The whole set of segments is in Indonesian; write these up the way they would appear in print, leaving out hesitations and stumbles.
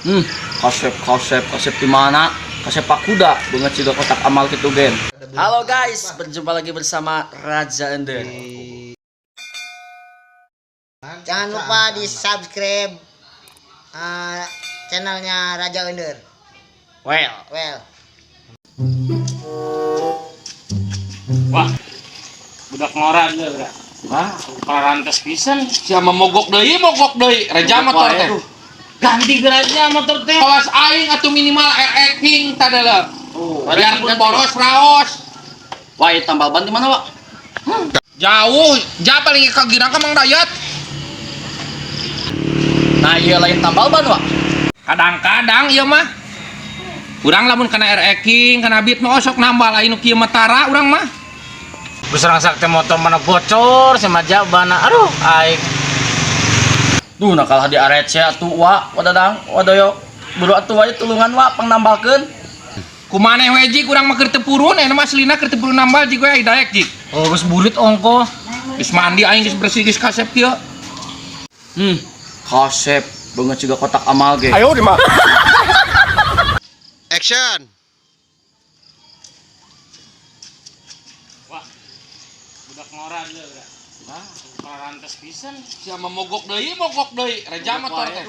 Hmm, kasep di mana? Kasep Pak Kuda, banget juga kotak amal gitu gen. Halo guys, berjumpa lagi bersama Raja Ender. Jangan lupa di subscribe channelnya Raja Ender. Well, Wah, budak ngora dia, Bra. Wah, parantes pisan. Siapa mogok deui, reja motor teh. Ganti geraja motor teh. Kawas aing atuh minimal king tadala. oh, Biarpun boros raos. wah, tambal ban di mana, Wak? Jauh, paling ka Girang ka Mang Dayat. Nah, iya lain tambal ban, Wak. Kadang-kadang ieu mah. Urang lamun kana king, kana beat mah osok nambal anu kieu Matara urang mah. Besarang sakti motor mana bocor sama jabana, aduh, aing. Duh, nah kalah di arece atuh, Wak. Wadadang, wadoyo. Buru atuh wae tulungan, Wak, pangnambalkeun. Kumaneh we jig urang mah keur teu purun, aya mah aslina keur teu purun nambal jig we ai daek jig. Oh, geus burit ongko. Geus mandi aing geus bersih geus kasep kieu. Kasep banget juga kotak amal ge. Ayo di mah. Action. Wah, budak ngora dia, Bra. Wah, parantes pisan. Siapa mogok deui, reja motor teh.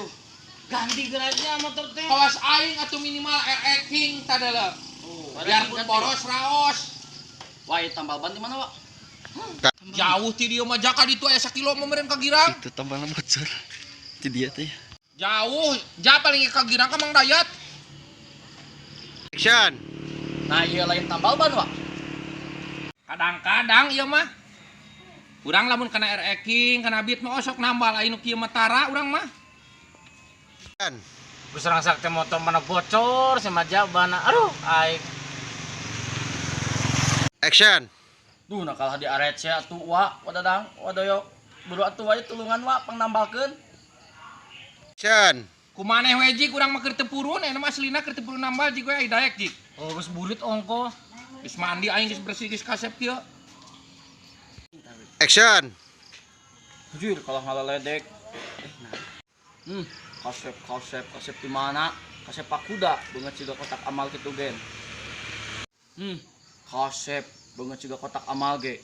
Ganti geraja motor teh. Kawas aing atuh minimal king tadala. Biarpun boros raos. Wah, tambal ban di mana, Wak? Jauh ti dieu mah jaka ditu aya sakilo mah meureun ka Girang. Itu tambalnya bocor. Itu dia teh. Jauh, paling ka Girang ka Mang Dayat. Action. Nah, iya lain tambal ban, Wak. Kadang-kadang ieu mah. Urang lamun kana king, kana beat mah osok nambal anu kieu Matara urang mah. Besarang sakti motor mana bocor sama jabana, aduh, aing. Action. Duh, nah kalah di arece atuh, Wak. Wadadang, wadoyo. Buru atuh wae tulungan, Wak, pangnambalkeun. Action. Kumaneh we jig urang mah keur teu purun, aya mah aslina keur teu purun nambal jig we ai daek jig. Oh, geus burit ongko. Geus mandi aing geus bersih geus kasep kieu. Action. Jujur kalau ngalaledek. Kasep di mana? Kasep Pak Kuda, banget juga kotak amal gitu gen. Kasep banget juga kotak amal ge.